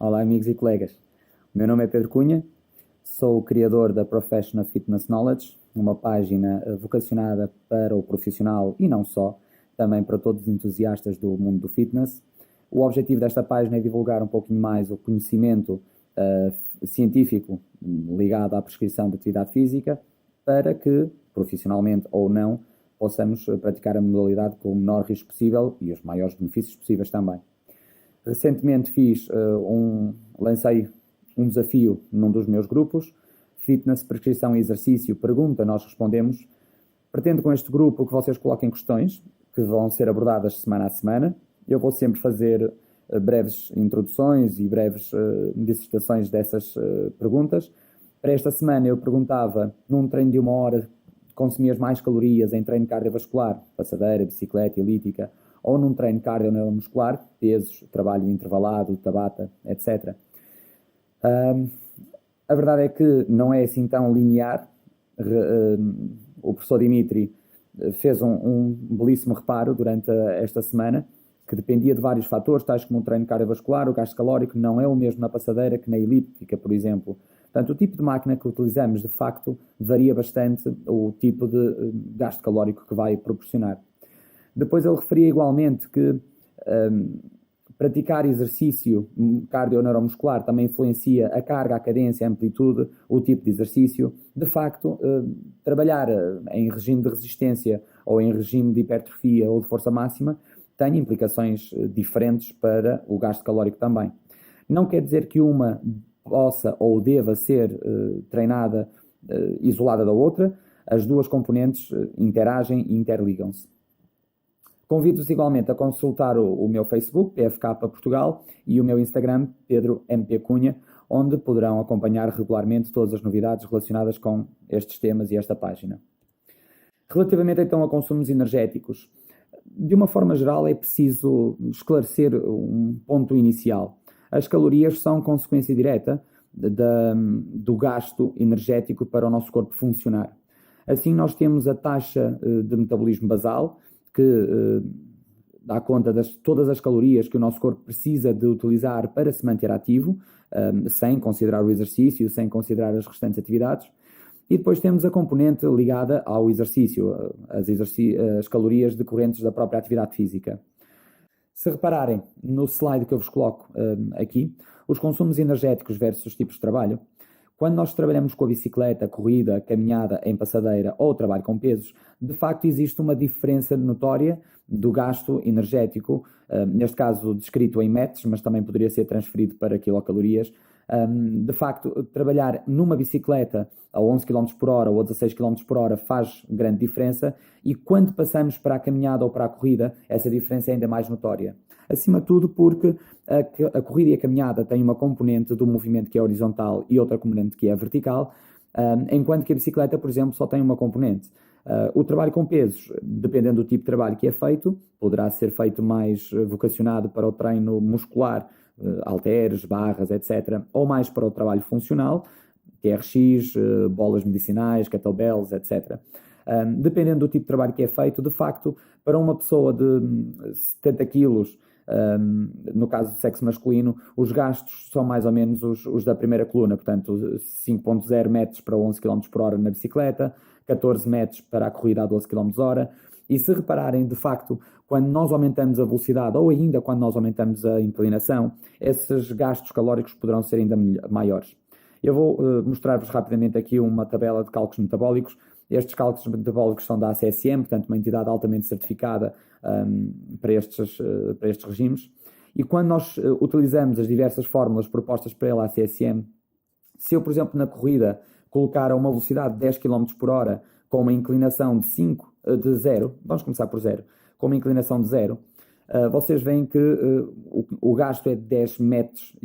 Olá, amigos e colegas. O meu nome é Pedro Cunha, sou o criador da Professional Fitness Knowledge, uma página vocacionada para o profissional e não só, também para todos os entusiastas do mundo do fitness. O objetivo desta página é divulgar um pouquinho mais o conhecimento científico ligado à prescrição de atividade física para que, profissionalmente ou não, possamos praticar a modalidade com o menor risco possível e os maiores benefícios possíveis também. Recentemente lancei um desafio num dos meus grupos, Fitness, Prescrição e Exercício, pergunta, nós respondemos. Pretendo com este grupo que vocês coloquem questões, que vão ser abordadas semana a semana. Eu vou sempre fazer breves introduções e breves dissertações dessas perguntas. Para esta semana eu perguntava, num treino de 1 hora, consumias mais calorias em treino cardiovascular, passadeira, bicicleta, elíptica, ou num treino cardio-neuromuscular, pesos, trabalho intervalado, tabata, etc. A verdade é que não é assim tão linear. O professor Dimitri fez um belíssimo reparo durante esta semana, que dependia de vários fatores, tais como o treino cardiovascular, o gasto calórico não é o mesmo na passadeira que na elíptica, por exemplo. Portanto, o tipo de máquina que utilizamos, de facto, varia bastante o tipo de gasto calórico que vai proporcionar. Depois ele referia igualmente que praticar exercício cardio-neuromuscular também influencia a carga, a cadência, a amplitude, o tipo de exercício. De facto, trabalhar em regime de resistência ou em regime de hipertrofia ou de força máxima tem implicações diferentes para o gasto calórico também. Não quer dizer que uma possa ou deva ser treinada isolada da outra. As duas componentes interagem e interligam-se. Convido-vos igualmente a consultar o meu Facebook, PFK Portugal, e o meu Instagram, Pedro MP Cunha, onde poderão acompanhar regularmente todas as novidades relacionadas com estes temas e esta página. Relativamente então a consumos energéticos, de uma forma geral é preciso esclarecer um ponto inicial. As calorias são consequência direta do gasto energético para o nosso corpo funcionar. Assim, nós temos a taxa de metabolismo basal, que dá conta de todas as calorias que o nosso corpo precisa de utilizar para se manter ativo, sem considerar o exercício, sem considerar as restantes atividades. E depois temos a componente ligada ao exercício, as calorias decorrentes da própria atividade física. Se repararem no slide que eu vos coloco aqui, os consumos energéticos versus os tipos de trabalho, quando nós trabalhamos com a bicicleta, corrida, caminhada em passadeira ou trabalho com pesos, de facto existe uma diferença notória do gasto energético, neste caso descrito em metros, mas também poderia ser transferido para quilocalorias. De facto, trabalhar numa bicicleta a 11 km por hora ou a 16 km por hora faz grande diferença, e quando passamos para a caminhada ou para a corrida, essa diferença é ainda mais notória. Acima de tudo porque a corrida e a caminhada têm uma componente do movimento que é horizontal e outra componente que é vertical, enquanto que a bicicleta, por exemplo, só tem uma componente. O trabalho com pesos, dependendo do tipo de trabalho que é feito, poderá ser feito mais vocacionado para o treino muscular, halteres, barras, etc., ou mais para o trabalho funcional, TRX, bolas medicinais, kettlebells, etc. Dependendo do tipo de trabalho que é feito, de facto, para uma pessoa de 70 quilos, no caso do sexo masculino, os gastos são mais ou menos os da primeira coluna, portanto 5.0 metros para 11 km por hora na bicicleta, 14 metros para a corrida a 12 km hora, e se repararem, de facto, quando nós aumentamos a velocidade ou ainda quando nós aumentamos a inclinação, esses gastos calóricos poderão ser ainda maiores. Eu vou mostrar-vos rapidamente aqui uma tabela de cálculos metabólicos. Estes cálculos metabólicos são da ACSM, portanto uma entidade altamente certificada para estes regimes. E quando nós utilizamos as diversas fórmulas propostas pela ACSM, se eu, por exemplo, na corrida colocar a uma velocidade de 10 km por hora com uma inclinação de 0, vamos começar por 0, com uma inclinação de 0, vocês veem que o gasto é de 10,5 metros.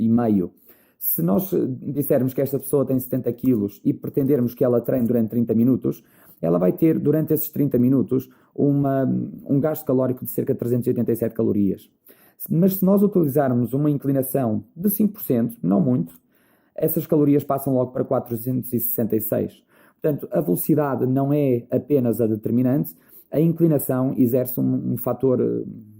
Se nós dissermos que esta pessoa tem 70 quilos e pretendermos que ela treine durante 30 minutos, ela vai ter, durante esses 30 minutos, um gasto calórico de cerca de 387 calorias. Mas se nós utilizarmos uma inclinação de 5%, não muito, essas calorias passam logo para 466. Portanto, a velocidade não é apenas a determinante, a inclinação exerce um fator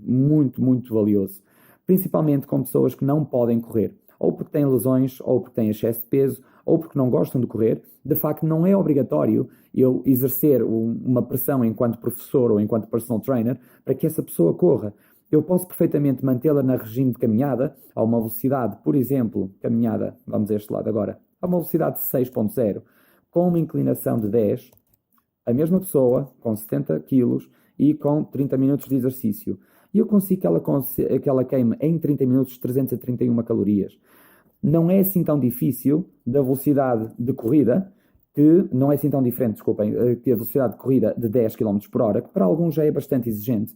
muito, muito valioso, principalmente com pessoas que não podem correr. ou porque têm lesões, ou porque têm excesso de peso, ou porque não gostam de correr, de facto não é obrigatório eu exercer uma pressão enquanto professor ou enquanto personal trainer para que essa pessoa corra. Eu posso perfeitamente mantê-la na regime de caminhada, a uma velocidade, por exemplo, caminhada, vamos a este lado agora, a uma velocidade de 6.0, com uma inclinação de 10, a mesma pessoa, com 70 quilos e com 30 minutos de exercício. E eu consigo que ela queime em 30 minutos 331 calorias. Não é assim tão difícil da velocidade de corrida, que não é assim tão diferente, desculpem, que a velocidade de corrida de 10 km por hora, que para alguns já é bastante exigente,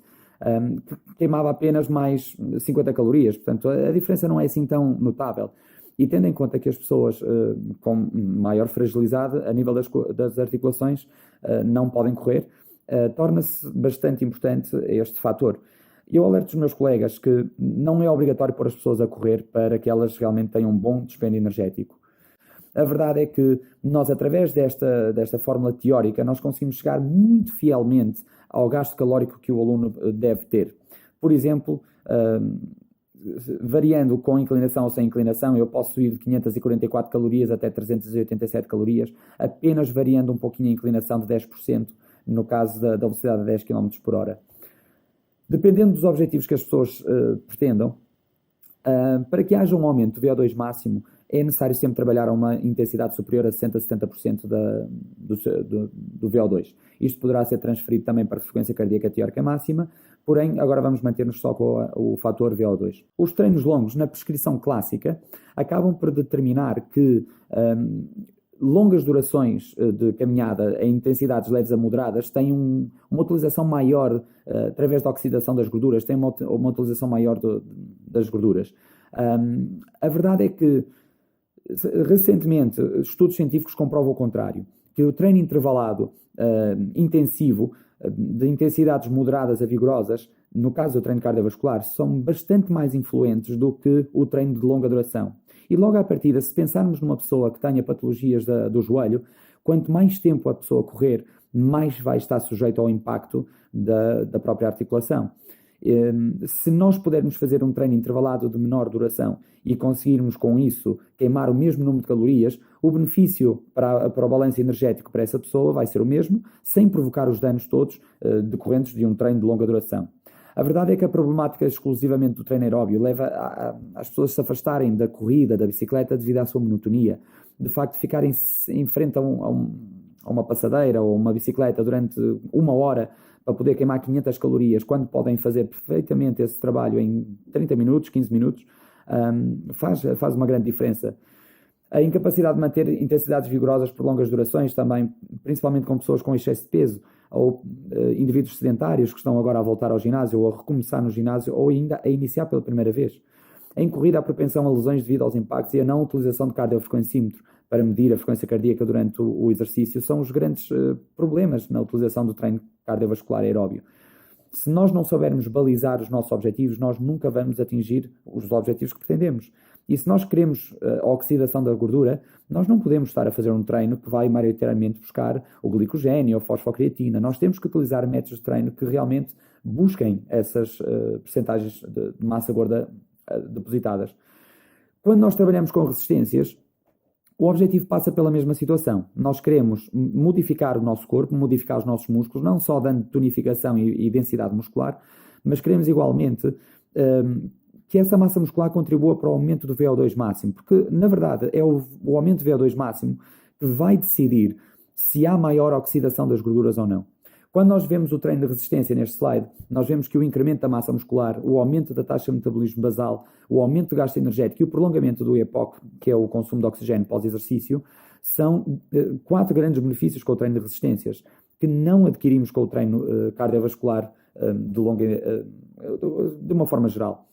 que queimava apenas mais 50 calorias, portanto a diferença não é assim tão notável. E tendo em conta que as pessoas com maior fragilidade a nível das articulações não podem correr, torna-se bastante importante este fator. Eu alerto os meus colegas que não é obrigatório pôr as pessoas a correr para que elas realmente tenham um bom dispêndio energético. A verdade é que nós, através desta fórmula teórica, nós conseguimos chegar muito fielmente ao gasto calórico que o aluno deve ter. Por exemplo, variando com inclinação ou sem inclinação, eu posso ir de 544 calorias até 387 calorias, apenas variando um pouquinho a inclinação de 10%, no caso da velocidade de 10 km por hora. Dependendo dos objetivos que as pessoas pretendam, para que haja um aumento do VO2 máximo, é necessário sempre trabalhar a uma intensidade superior a 60% a 70% do VO2. Isto poderá ser transferido também para a frequência cardíaca teórica máxima, porém, agora vamos manter-nos só com o fator VO2. Os treinos longos, na prescrição clássica, acabam por determinar que longas durações de caminhada em intensidades leves a moderadas têm uma utilização maior através da oxidação das gorduras, têm uma utilização maior das gorduras. A verdade é que, recentemente, estudos científicos comprovam o contrário, que o treino intervalado intensivo, de intensidades moderadas a vigorosas, no caso do treino cardiovascular, são bastante mais influentes do que o treino de longa duração. E logo à partida, se pensarmos numa pessoa que tenha patologias do joelho, quanto mais tempo a pessoa correr, mais vai estar sujeito ao impacto da própria articulação. Se nós pudermos fazer um treino intervalado de menor duração e conseguirmos com isso queimar o mesmo número de calorias, o benefício para o balanço energético para essa pessoa vai ser o mesmo, sem provocar os danos todos decorrentes de um treino de longa duração. A verdade é que a problemática exclusivamente do treino aeróbio leva as pessoas a se afastarem da corrida, da bicicleta, devido à sua monotonia. De facto, ficarem em frente a uma passadeira ou uma bicicleta durante 1 hora para poder queimar 500 calorias, quando podem fazer perfeitamente esse trabalho em 30 minutos, 15 minutos, faz uma grande diferença. A incapacidade de manter intensidades vigorosas por longas durações também, principalmente com pessoas com excesso de peso, ou indivíduos sedentários que estão agora a voltar ao ginásio, ou a recomeçar no ginásio, ou ainda a iniciar pela primeira vez. Em corrida, a propensão a lesões devido aos impactos e a não utilização de cardiofrequencímetro para medir a frequência cardíaca durante o exercício são os grandes problemas na utilização do treino cardiovascular aeróbio. Se nós não soubermos balizar os nossos objetivos, nós nunca vamos atingir os objetivos que pretendemos. E se nós queremos a oxidação da gordura, nós não podemos estar a fazer um treino que vai maioritariamente buscar o glicogênio ou a fosfocreatina. Nós temos que utilizar métodos de treino que realmente busquem essas percentagens de massa gorda depositadas. Quando nós trabalhamos com resistências, o objetivo passa pela mesma situação. Nós queremos modificar o nosso corpo, modificar os nossos músculos, não só dando tonificação e densidade muscular, mas queremos igualmente que essa massa muscular contribua para o aumento do VO2 máximo, porque, na verdade, é o aumento do VO2 máximo que vai decidir se há maior oxidação das gorduras ou não. Quando nós vemos o treino de resistência neste slide, nós vemos que o incremento da massa muscular, o aumento da taxa de metabolismo basal, o aumento do gasto energético e o prolongamento do EPOC, que é o consumo de oxigênio pós-exercício, são 4 grandes benefícios com o treino de resistências, que não adquirimos com o treino cardiovascular de uma forma geral.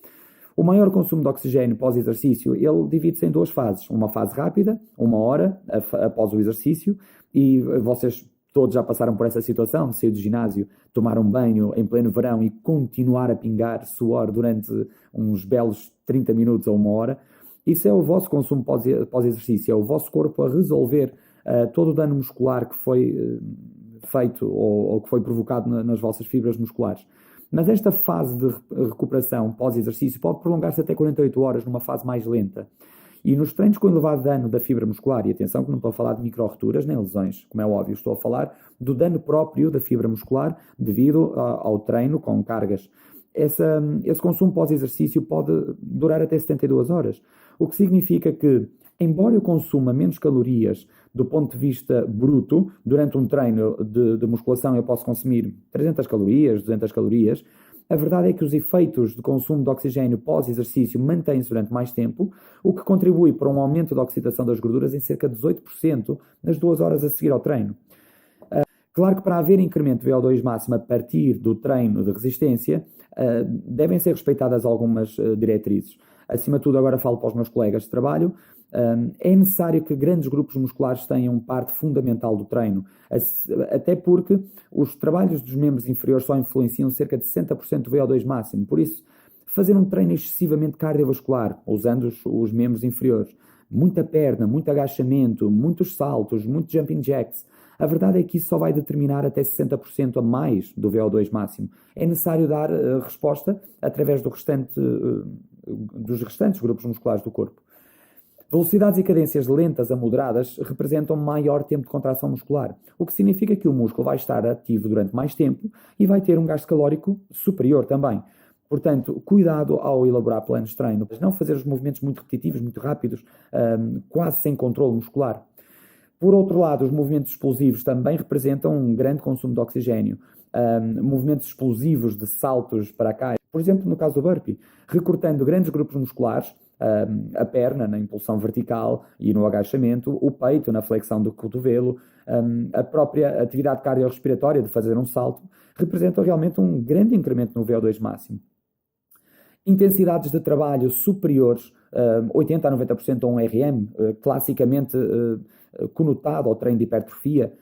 O maior consumo de oxigênio pós-exercício, ele divide-se em 2 fases. Uma fase rápida, 1 hora após o exercício, e vocês todos já passaram por essa situação de sair do ginásio, tomar um banho em pleno verão e continuar a pingar suor durante uns belos 30 minutos ou 1 hora. Isso é o vosso consumo pós-exercício, é o vosso corpo a resolver todo o dano muscular que foi feito ou que foi provocado nas vossas fibras musculares. Mas esta fase de recuperação pós-exercício pode prolongar-se até 48 horas numa fase mais lenta. E nos treinos com elevado dano da fibra muscular, e atenção que não estou a falar de micro-rupturas nem lesões, como é óbvio, estou a falar do dano próprio da fibra muscular devido ao treino com cargas. Esse consumo pós-exercício pode durar até 72 horas, o que significa que, embora eu consuma menos calorias do ponto de vista bruto, durante um treino de musculação eu posso consumir 300 calorias, 200 calorias, a verdade é que os efeitos de consumo de oxigênio pós-exercício mantêm-se durante mais tempo, o que contribui para um aumento da oxidação das gorduras em cerca de 18% nas 2 horas a seguir ao treino. Claro que para haver incremento de VO2 máximo a partir do treino de resistência, devem ser respeitadas algumas diretrizes. Acima de tudo, agora falo para os meus colegas de trabalho, é necessário que grandes grupos musculares tenham parte fundamental do treino, até porque os trabalhos dos membros inferiores só influenciam cerca de 60% do VO2 máximo. Por isso, fazer um treino excessivamente cardiovascular, usando os membros inferiores, muita perna, muito agachamento, muitos saltos, muitos jumping jacks, a verdade é que isso só vai determinar até 60% a mais do VO2 máximo. É necessário dar resposta através dos restantes grupos musculares do corpo. Velocidades e cadências lentas a moderadas representam maior tempo de contração muscular, o que significa que o músculo vai estar ativo durante mais tempo e vai ter um gasto calórico superior também. Portanto, cuidado ao elaborar planos de treino, não fazer os movimentos muito repetitivos, muito rápidos, quase sem controle muscular. Por outro lado, os movimentos explosivos também representam um grande consumo de oxigênio. Movimentos explosivos de saltos para cá, por exemplo, no caso do burpee, recortando grandes grupos musculares, a perna na impulsão vertical e no agachamento, o peito na flexão do cotovelo, a própria atividade cardiorrespiratória de fazer um salto, representam realmente um grande incremento no VO2 máximo. Intensidades de trabalho superiores, 80% a 90% a um RM, classicamente conotado ao treino de hipertrofia,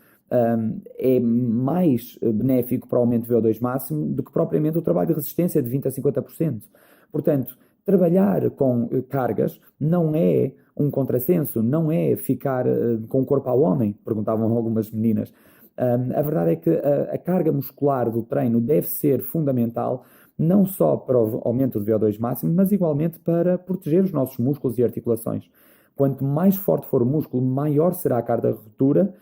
é mais benéfico para o aumento do VO2 máximo do que propriamente o trabalho de resistência de 20% a 50%. Portanto, trabalhar com cargas não é um contrassenso, não é ficar com o corpo ao homem, perguntavam algumas meninas. A verdade é que a carga muscular do treino deve ser fundamental, não só para o aumento do VO2 máximo, mas igualmente para proteger os nossos músculos e articulações. Quanto mais forte for o músculo, maior será a carga de ruptura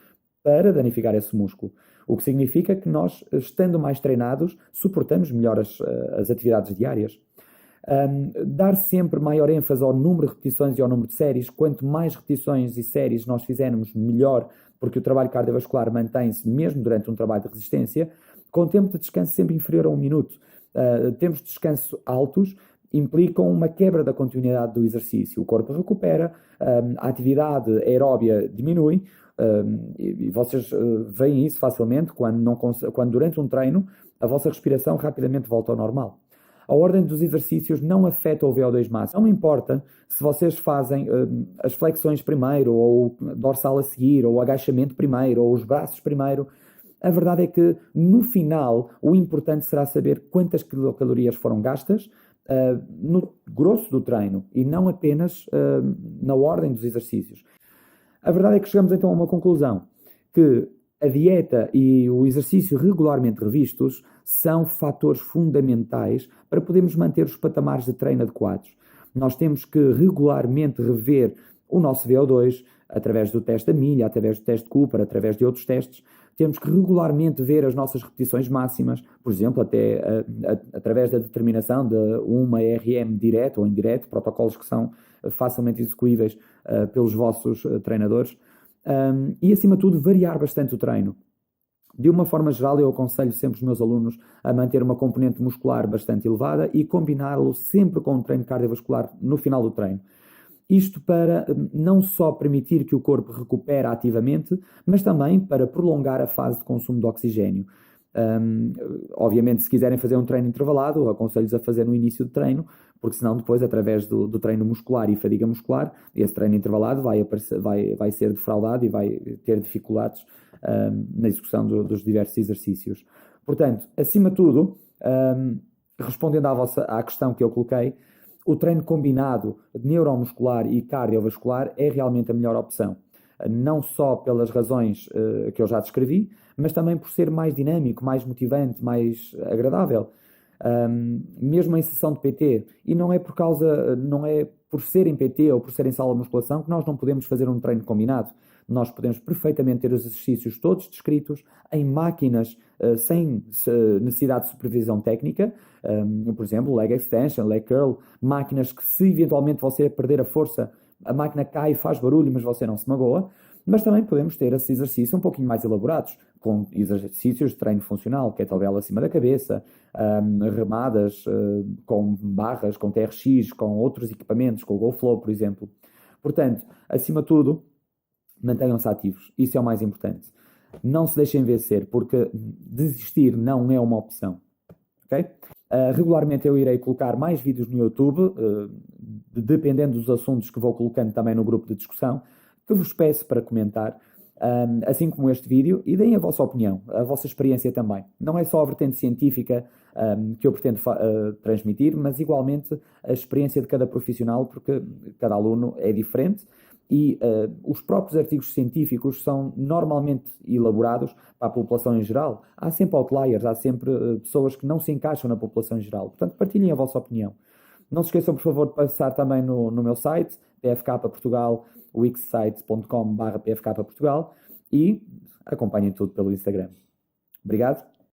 para danificar esse músculo. O que significa que nós, estando mais treinados, suportamos melhor as atividades diárias. Dar sempre maior ênfase ao número de repetições e ao número de séries. Quanto mais repetições e séries nós fizermos, melhor, porque o trabalho cardiovascular mantém-se mesmo durante um trabalho de resistência, com tempo de descanso sempre inferior a 1 minuto. Tempos de descanso altos implicam uma quebra da continuidade do exercício. O corpo recupera, a atividade aeróbia diminui, e vocês veem isso facilmente quando durante um treino a vossa respiração rapidamente volta ao normal. A ordem dos exercícios não afeta o VO2 máximo. Não importa se vocês fazem as flexões primeiro, ou dorsal a seguir, ou o agachamento primeiro, ou os braços primeiro. A verdade é que, no final, o importante será saber quantas quilocalorias foram gastas no grosso do treino e não apenas na ordem dos exercícios. A verdade é que chegamos então a uma conclusão, que a dieta e o exercício regularmente revistos são fatores fundamentais para podermos manter os patamares de treino adequados. Nós temos que regularmente rever o nosso VO2 através do teste da milha, através do teste de Cooper, através de outros testes. Temos que regularmente ver as nossas repetições máximas, por exemplo, até através da determinação de uma RM direto ou indireto, protocolos que são facilmente execuíveis pelos vossos treinadores. E, acima de tudo, variar bastante o treino. De uma forma geral, eu aconselho sempre os meus alunos a manter uma componente muscular bastante elevada e combiná-lo sempre com um treino cardiovascular no final do treino. Isto para não só permitir que o corpo recupere ativamente, mas também para prolongar a fase de consumo de oxigênio. Obviamente, se quiserem fazer um treino intervalado, aconselho-os a fazer no início do treino, porque senão depois, através do treino muscular e fadiga muscular, esse treino intervalado vai ser defraudado e vai ter dificuldades na execução dos diversos exercícios. Portanto, acima de tudo, respondendo à questão que eu coloquei, o treino combinado neuromuscular e cardiovascular é realmente a melhor opção. Não só pelas razões que eu já descrevi, mas também por ser mais dinâmico, mais motivante, mais agradável. Mesmo em sessão de PT. E não é por serem PT ou por serem sala de musculação, que nós não podemos fazer um treino combinado. Nós podemos perfeitamente ter os exercícios todos descritos em máquinas sem necessidade de supervisão técnica, por exemplo, leg extension, leg curl, máquinas que se eventualmente você perder a força, a máquina cai e faz barulho, mas você não se magoa. Mas também podemos ter esses exercícios um pouquinho mais elaborados, com exercícios de treino funcional, kettlebell acima da cabeça, remadas com barras, com TRX, com outros equipamentos, com o GoFlow, por exemplo. Portanto, acima de tudo, mantenham-se ativos. Isso é o mais importante. Não se deixem vencer, porque desistir não é uma opção. Okay? Regularmente eu irei colocar mais vídeos no YouTube, dependendo dos assuntos que vou colocando também no grupo de discussão, que vos peço para comentar, assim como este vídeo, e deem a vossa opinião, a vossa experiência também. Não é só a vertente científica que eu pretendo transmitir, mas igualmente a experiência de cada profissional, porque cada aluno é diferente e os próprios artigos científicos são normalmente elaborados para a população em geral. Há sempre outliers, há sempre pessoas que não se encaixam na população em geral. Portanto, partilhem a vossa opinião. Não se esqueçam, por favor, de passar também no meu site, PFK Portugal, wixsite.com/PFK Portugal, e acompanhem tudo pelo Instagram. Obrigado